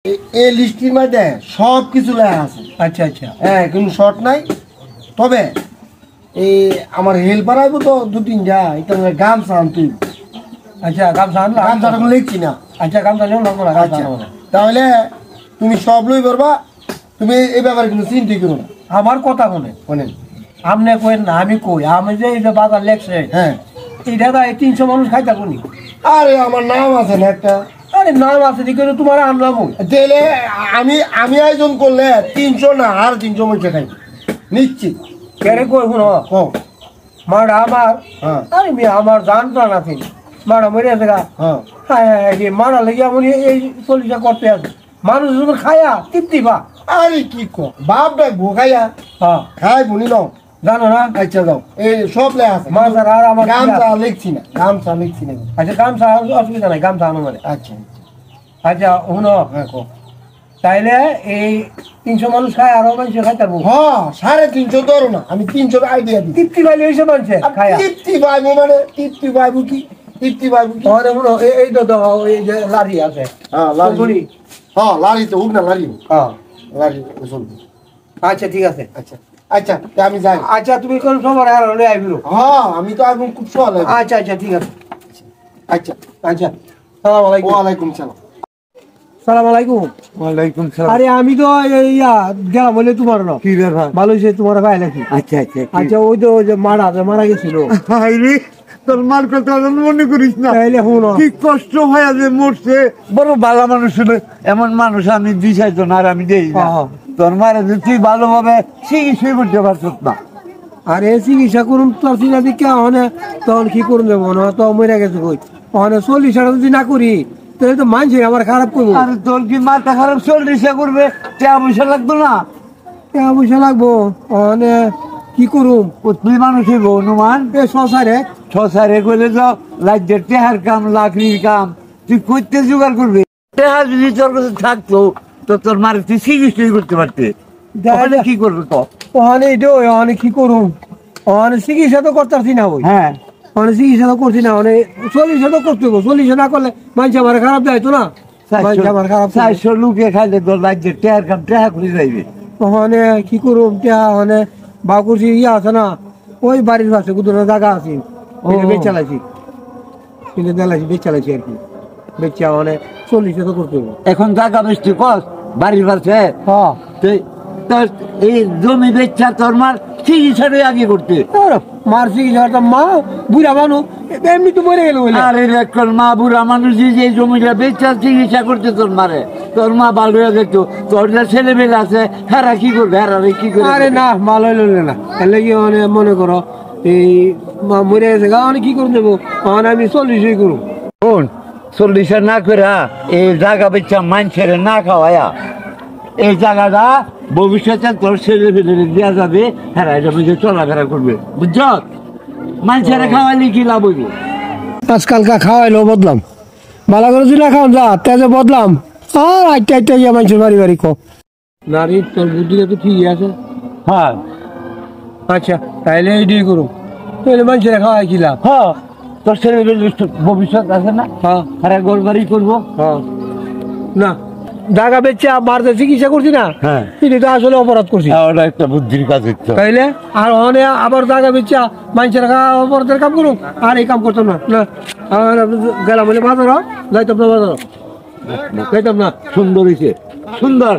এই লিস্টির মধ্যে সব কিছু লেখা আছে। আচ্ছা আচ্ছা, হ্যাঁ, কোনো শর্ট নাই। তবে এই আমার হেল্পার আইব তো দু তিনটা, এটা গামছা আনতুই। আচ্ছা গামছা আনলাম, গামছাটা কোনো লিখছি না। আচ্ছা গামছা নিলাম না। আচ্ছা, তাহলে তুমি সব লই পারবা, তুমি এই ব্যাপারে কোনো চিন্তাই করো না। আমার কথা শুনে শোনেন, আপনি কইন না আমি কই, আমি যে এই যে বাজার লেখছে হ্যাঁ, এই দাদা এই 300 মানুষ খাইতে কোনি। আরে আমার নাম আছে না একটা। আরে নাম আছে দিকে তোমার আনলাম তাহলে আমি আয়োজন করলে 300 না আর 300 মধ্যে খাই নিশ্চিত। কেরে কই শুনো ও মারা আমার, হ্যাঁ আরে মেয়ে আমার জান প্রাণ আছে, মারা মরে আছে গা। হ্যাঁ, হ্যাঁ হ্যাঁ, মারা লেগে আমি এই 40টা করতে আছে, মানুষ যখন খায়া তৃপ্তি পা। আরে কি কো বাপ ডাকবো খাইয়া, হ্যাঁ খাই বুনি নাও। জানো না, আচ্ছা যাও, এই সব লেখা আছে। মাজার আর আমার গামছা লিখছি না, গামছা লিখছি না। আচ্ছা গামছা অসুবিধা নাই, গামছা আনো মানে। আচ্ছা আচ্ছা শুনো, হ্যাঁ কো। তাইলে এই 300 মানুষ খায় আরো মানুষ খাইতে পারবো। হ্যাঁ 350 ধরো না, আমি 300 আইডিয়া দিই। তৃপ্তি পাইলে এইসব মানুষে খায়া তৃপ্তি পাইবো মানে তৃপ্তি পাইবো কি, তৃপ্তি পাইবো কি? তাহলে শুনো এই তো দাও, এই যে লারি আছে। হ্যাঁ লারি। হ্যাঁ লারি তো উঠ না, লারি হ্যাঁ লারি চলবে। আচ্ছা ঠিক আছে। আচ্ছা আচ্ছা, তা আমি যাই। আচ্ছা তুমি কোন সময় আর হলে আইবিরো। হ্যাঁ আমি তো এখন খুব সকালে। আচ্ছা আচ্ছা ঠিক আছে। আচ্ছা আচ্ছা সালাম আলাইকুম। ওয়ালাইকুম সালাম। সালাম আলাইকুম। ওয়ালাইকুম সালাম। আরে আমি তো ইয়া গেলাম বলে তোমার না কি ব্যাপার? ভালো হয়েছে তোমার ভাই নাকি। আচ্ছা আচ্ছা আচ্ছা ওই তো ওই যে মারা গেছিল। হাইরে তোর মার কথা মনে করিস না। তাইলে শুনো কি কষ্ট হয় যে মরছে, বড় ভালো মানুষ ছিল। এমন মানুষ আমি দিশাই তো না, আর আমি দেই না। হ্যাঁ। তোর মারে যে তুই ভালোভাবে চিকিৎসা করতে পারছত না। আর এ চিকিৎসা করুন তোর চিনা দিকে ওখানে, তখন কি করুন দেবো না, তো মরে গেছে কই ওখানে 40 টাকা যদি না করি তাহলে তো মানছে আমার খারাপ করবো। আর তোর কি মাথা খারাপ চিকিৎসা করবে, টাকা পয়সা লাগতো না? টাকা পয়সা লাগবো ওখানে, কি করুম? তুই মানুষ হইব অনুমান এ শশারে ছসারে করলে তো রাজ্যের টেহার কাম, লাকড়ির কাম তুই করতে জোগাড় করবি। টেহা যদি তোর কাছে থাকতো তো তোর মারে তুই চিকিৎসা করতে পারতে। তাহলে কি করবে তো? ওখানে এটাও ওখানে কি করুম, ওখানে চিকিৎসা তো করতেছি না ওই, হ্যাঁ ওখানে চিকিৎসা তো করছি না, ওখানে 40 তো করতে হবো। 40 না করলে মানুষ আমার খারাপ যায় তো না, মানুষ আমার খারাপ করবে। 400 লোকে খাইলে তোর রাজ্যের টেহার কাম টেহা করে যাইবে। ওখানে কি করুম, ওখানে বাকুরছি ইয়ে আছে না, ওই বাড়ির পাশে কুদুরের জায়গা আছে, বেচালাইছি কিন্তু দেলাইছি, বেচালাইছি আর কি, বেচা মানে 40 তো করতে হবো। এখন জায়গা বেশি কস বাড়ির পাশে, হ্যাঁ তোর এই জমি বেচা তোর মার চিকিৎসাটাই আগে করতে। মার চিকিৎসা মা বুড়া মানুষ এমনি তো মরে গেল। আর এখন মা বুড়া মানুষ যে জমিটা বেচা চিকিৎসা করতে তোর মারে, তোর মা ভালো হয়ে যেত। তোর যে ছেলে মেয়ে আছে হেরা কি করবে, হেরা কি করবে? আরে না ভালো হইল না, তাহলে কি মানে মনে করো এই মা মরে গেছে গা, মানে কি করে দেবো, মানে আমি 40 করবো। শোন, 40 না করে এই জায়গা বেচা মানুষের না খাওয়ায়া এই জায়গাটা ভবিষ্যতে তোর ছেলে ফেলে দেওয়া যাবে, হেরা এটা বুঝে চলাফেরা করবে, বুঝছ? মানুষের খাওয়ালে কি লাভ হইব? আজকালকা খাওয়াইলো বদলাম, ভালো করে যদি না খাওয়ান যা তেজে বদলাম, আর আটটা গিয়ে মানুষের বাড়ি বাড়ি কো নারী, তোর বুদ্ধিটা তো ঠিকই আছে। হ্যাঁ আচ্ছা তাইলে এইটাই করুন, তাহলে মানুষের খাওয়াই কি লাভ? হ্যাঁ, তোর ছেলে ভবিষ্যৎ আছে না, হ্যাঁ হেরা গোল বাড়ি করবো। হ্যাঁ, না জায়গা বেচে আমার যে চিকিৎসা করছি না, হ্যাঁ এটা তো আসলে অপরাধ করছি। ওটা একটা বুদ্ধির কাজ হচ্ছে। তাইলে আর ওখানে আবার জায়গা বেচে মানুষের অপরাধের কাম করুন, আর এই কাম করতাম না। না আর গেলাম বলে বাজার যাইতাম না, বাজার যাইতাম না। সুন্দর হয়েছে, সুন্দর।